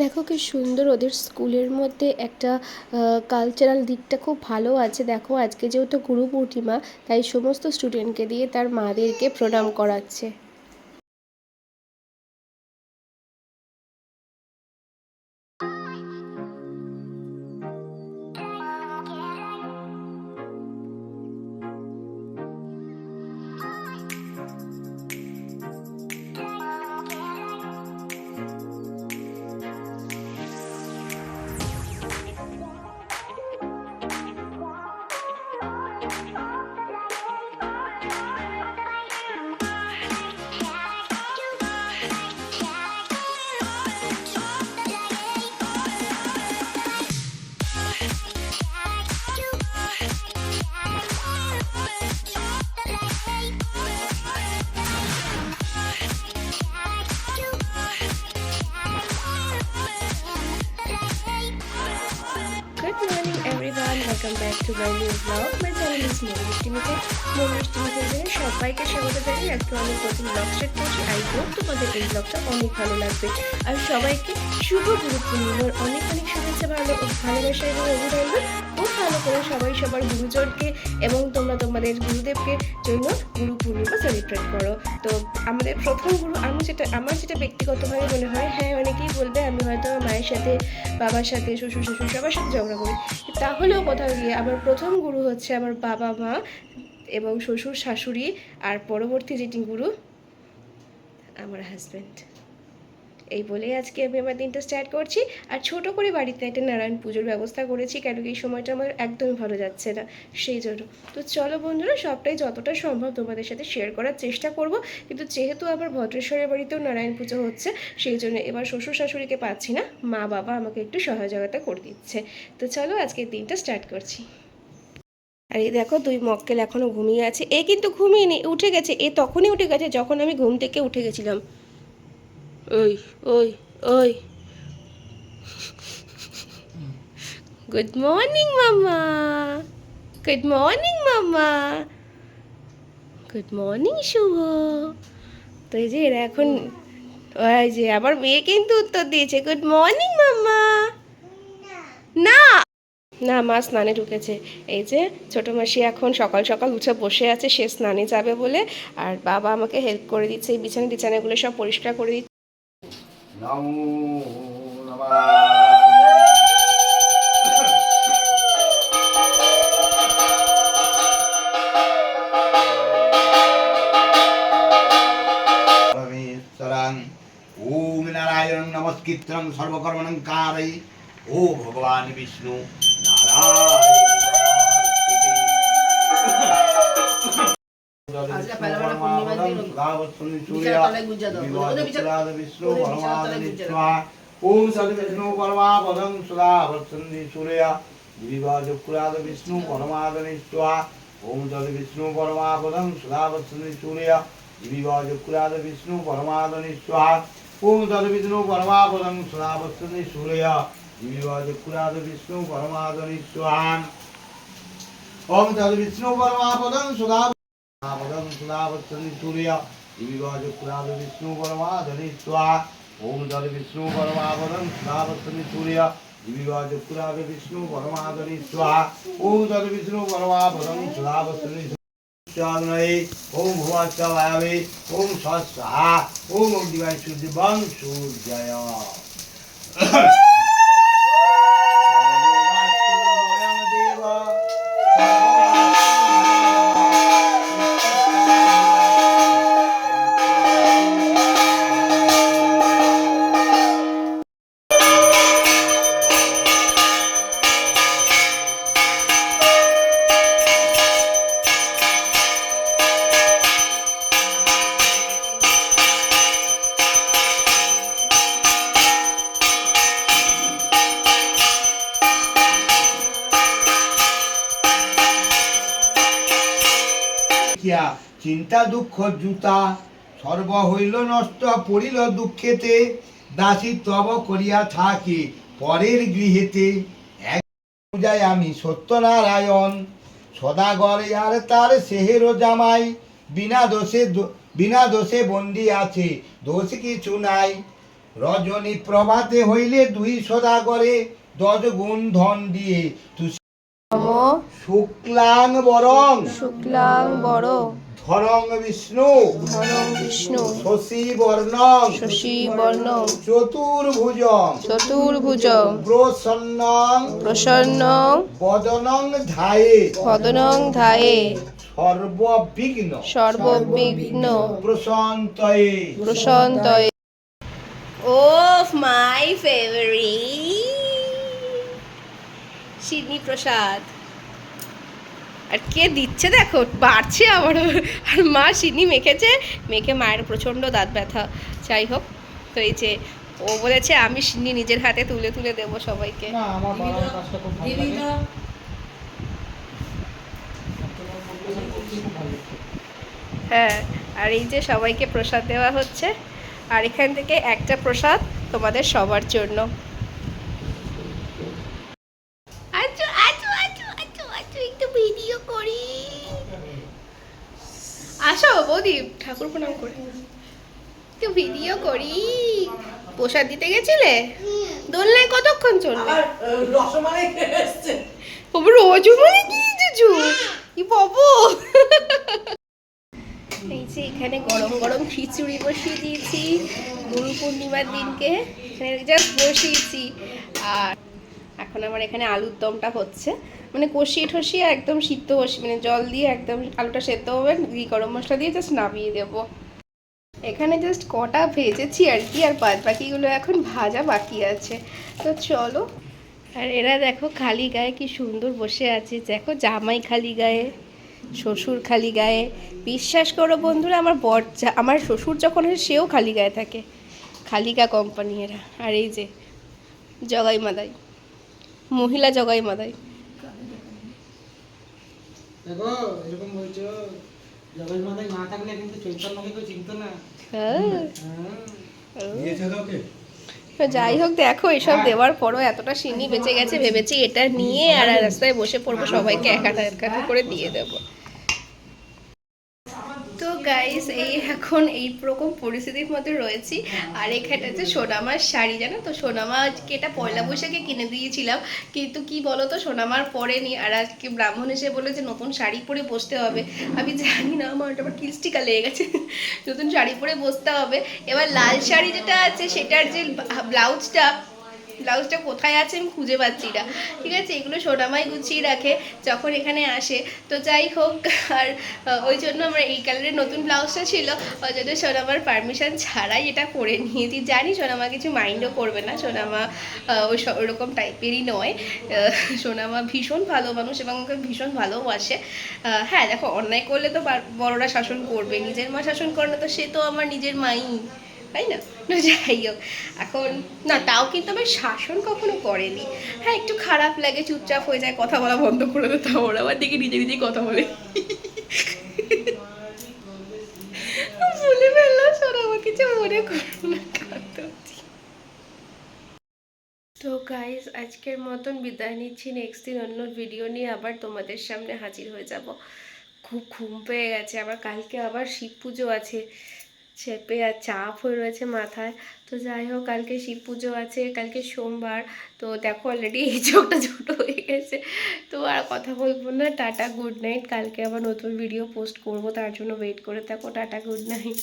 দেখো কি সুন্দর ওদের স্কুলের মধ্যে একটা কালচারাল দিকটা খুব ভালো আছে। দেখো আজকে যেহেতু গুরু পূর্ণিমা, তাই সমস্ত স্টুডেন্টকে দিয়ে তার মাদেরকে প্রণাম করাচ্ছে। Good morning everyone, welcome back to my new vlog. My channel is Momish Limited সবাইকে স্বাগত জানাই। আজকে আমি নতুন ব্লগ স্টার্ট করছি। আই হোপ তোমাদের এই ব্লগটা অনেক ভালো লাগবে। আর সবাইকে শুভ গুরু পূর্ণিমার অনেক অনেক শুভেচ্ছা, ভালোবাসা এবং অভিনন্দন। খুব ভালো করে সবাই সবার গুরুজনকে এবং তোমরা তোমাদের গুরুদেবকে জন্য গুরু পূর্ণিমা সেলিব্রেট করো। তো আমাদের প্রথম গুরু, আমার যেটা ব্যক্তিগতভাবে মনে হয়, হ্যাঁ অনেকেই বলবে আমি হয়তো মায়ের সাথে, বাবার সাথে, শ্বশুর সবার সাথে ঝগড়া করি, তাহলেও কোথাও গিয়ে আমার প্রথম গুরু হচ্ছে আমার বাবা মা এবং শ্বশুর শাশুড়ি, আর পরবর্তী যেটি গুরু আমার হাজব্যান্ড। এই বলেই আজকে আমি আমার দিনটা স্টার্ট করছি। আর ছোট করে বাড়িতে একটা নারায়ণ পুজোর ব্যবস্থা করেছি, কেন কি এই সময়টা আমার একদমই ভালো যাচ্ছে না, সেই জন্য। তো চলো বন্ধুরা, সবটাই যতটা সম্ভব তোমাদের সাথে শেয়ার করার চেষ্টা করব। কিন্তু যেহেতু আবার ভদ্রেশ্বরের বাড়িতেও নারায়ণ পুজো হচ্ছে, সেই জন্য এবার শ্বশুর শাশুড়িকে পাচ্ছি না, মা বাবা আমাকে একটু সহযোগিতা করে দিচ্ছে। তো চলো আজকের দিনটা স্টার্ট করছি। আর এই দেখো দুই মক্কেল এখনও ঘুমিয়ে আছে। এ কিন্তু ঘুমিয়ে উঠে গেছে। এ তখনই উঠে গেছে যখন আমি ঘুম থেকে উঠে গেছিলাম। ওই ওই ওই গুড মর্নিং মামা, গুড মর্নিং মামা, গুড মর্নিং শুভ। তো এই যে এরা এখন, ওই যে আমার মেয়ে কিন্তু উত্তর দিয়েছে গুড মর্নিং মামা। না না, মা স্নানে ঢুকেছে। এই যে ছোটো মাসি এখন সকাল সকাল উঠে বসে আছে, সে স্নানে যাবে বলে। আর বাবা আমাকে হেল্প করে দিচ্ছে, এই বিছানাগুলো সব পরিষ্কার করে দিচ্ছে। ओम नारायण नमस्कृत्यं सर्वकर्मणं कारय ओ भगवान विष्णु ओम सदविष्णु परमापदं सुधावर्तन्ति सूर्य विवाजुक्राद विष्णु परमादनि स्वाहा ओम सदविष्णु परमापदं सुधावर्तन्ति सूर्य विवाजुक्राद विष्णु परमादनि स्वाहा ओम तद्विष्णु परमापदं सुधावर्तन्ति सूर्य विवाजुक्राद विष्णु परमादनि स्वाहा ओम तद्विष्णु परमापदं सुधावर्तन्ति सूर्य विवाजुक्राद विष्णु परमादनि स्वाहा ओम तद्विष्णु परमापदं सुधावर्तन्ति सूर्य विवाजुक्राद विष्णु परमादनि स्वाहा ओम तद्विष्णु परमापदं सुधावर्तन्ति ओम भुवस्वाहावे ओम स्वाहा ओम दिवाय शुद्धिवं सूर्यय চিন্তা দুঃখ জুতা সর্ব হইল নষ্ট পড়িল দুঃখেতে দাসী তব করিয়া থাকি পরের গৃহেতে এক পূজায় আমি সত্যনারায়ণ সদাগর আর তার সেহের জামাই বিনা দোষে বন্দি আছে দোষ কিছু নাই রজনী প্রভাতে হইলে 2 সদাগরে 10 গুণ ধন দিয়ে তুই নম শুক্লাং বরং শুক্লাং বড় ধরং বিষ্ণু ধরং বিষ্ণু শশী বর্ণং শশী বর্ণং চতুর্ভুজং চতুর্ভুজং প্রসন্নং প্রসন্নং বদনং ধায়ে বদনং ধায়ে সর্ববিঘ্ন সর্ববিঘ্ন প্রশান্তয়ে প্রশান্তয়ে। ও মাই ফেভারিট সিডনি প্রসাদ। আর কে দিচ্ছে দেখো, বাড়ছে আবার। আর মা সিডনি মেখে মায়ের প্রচণ্ড দাঁত ব্যথা। যাই হোক, তো এই যে ও বলেছে আমি সিডনি নিজের হাতে তুলে তুলে দেবো সবাইকে। না আমার বাবার কাজটা খুব ভালো লাগে। হ্যাঁ, আর এই যে সবাইকে প্রসাদ দেওয়া হচ্ছে, আর এখান থেকে একটা প্রসাদ তোমাদের সবার জন্য। আচ্ছা আচ্ছা আচ্ছা আচ্ছা আচ্ছা একটু ভিডিও করি। আসো বৌদি, ঠাকুর প্রণাম করে একটু ভিডিও করি। প্রসাদ দিতে গেছিলে? দোলনায় কতক্ষণ চলবে? রসমালাই এসছে। রজমালাই দিয়েছো? কি বাবু! এই যে এখানে গরম গরম খিচুড়ি বসিয়ে দিয়েছি গুরু পূর্ণিমার দিনকে, এখানে জাস্ট বসিয়েছি। আর এখন আমার এখানে আলুর দমটা হচ্ছে, মানে কষিয়ে ঠসিয়ে একদম সিদ্ধ মানে জল দিয়ে একদম আলুটা সেদ্ধ হবে, ঘি গরম মশলা দিয়ে জাস্ট নামিয়ে দেবো। এখানে জাস্ট কটা ভেজেছি আর কি, আর বাদ বাকিগুলো এখন ভাজা বাকি আছে। তো চলো। আর এরা দেখো খালি গায়ে কি সুন্দর বসে আছে, দেখো জামাই খালি গায়ে, শ্বশুর খালি গায়ে। বিশ্বাস করো বন্ধুরা, আমার শ্বশুর যখন আসে সেও খালি গায়ে থাকে। খালিগা কোম্পানি এরা। আর এই যে জগাই মাদাই, মহিলা জগাই মাদাই। দেখো এরকম বলছো, জগৎ মাতায় না থাকলে কিন্তু চৈতন্যকে কেউ চিনতো না। হ্যাঁ। হ্যাঁ। তো যাই হোক, দেখো এসব দেওয়ার পরও এতটা সিন্নি বেঁচে গেছে, ভেবেছি এটা নিয়ে আর রাস্তায় বসে পড়বো, সবাইকে এক হাতে করে দিয়ে দেবো। তো গাইস, এই এখন এইরকম পরিস্থিতির মধ্যে রয়েছি। আর এখানে হচ্ছে সোনামার শাড়ি, জানো তো সোনামাকে এটা পয়লা বৈশাখে কিনে দিয়েছিলাম, কিন্তু কি বলো তো সোনামার পরেনি। আর আজকে ব্রাহ্মণ এসে বলে যে নতুন শাড়ি পরে বসতে হবে। আমি জানি না, আমার ওটা আবার কিলস্টিকা লেগে গেছে। নতুন শাড়ি পরে বসতে হবে। এবার লাল শাড়ি যেটা আছে সেটার যে ব্লাউজটা কোথায় আছে আমি খুঁজে পাচ্ছি না। ঠিক আছে, এগুলো সোনামাই গুছিয়ে রাখে যখন এখানে আসে। তো যাই হোক, আর ওই জন্য আমার এই কালারের নতুন ব্লাউজটা ছিল, ওই জন্য সোনামার পারমিশন ছাড়াই এটা করে নিয়েছি। জানি সোনামা কিছু মাইন্ডও করবে না, সোনামা ওরকম টাইপেরই নয়। সোনামা ভীষণ ভালো মানুষ এবং ওকে ভীষণ ভালোবাসে। হ্যাঁ দেখো, অন্যায় করলে তো বড়রা শাসন করবে, নিজের মা শাসন করে না তো সে তো আমার নিজের মাই, তাই না? যাই হোক, এখন না তাও কিন্তু আমার শাসন কখনো করেনি। হ্যাঁ, একটু খারাপ লাগে, চুপচাপ হয়ে যায়, কথা বলা বন্ধ করে দেয়, তাও ওরা আবার দেখে নিজে নিজেই কথা বলে। বলে ফেললাম, শোনো আমার কিছু মনে করো না। তো গাইজ, আজকের মতন বিদায় নিচ্ছি। নেক্সট দিন অন্য ভিডিও নিয়ে আবার তোমাদের সামনে হাজির হয়ে যাব। খুব ঘুম পেয়ে গেছে, আবার কালকে আবার শিব পুজো আছে, চেপে আর চাপ হয়ে রয়েছে মাথায়। তো যাই হোক, কালকে শিব পুজো আছে, কালকে সোমবার। তো দেখো অলরেডি এই চোখটা ছোটো হয়ে গেছে। তো আর কথা বলবো না, টাটা গুড নাইট। কালকে আবার নতুন ভিডিও পোস্ট করব, তার জন্য ওয়েট করে থাকো। Tata good night.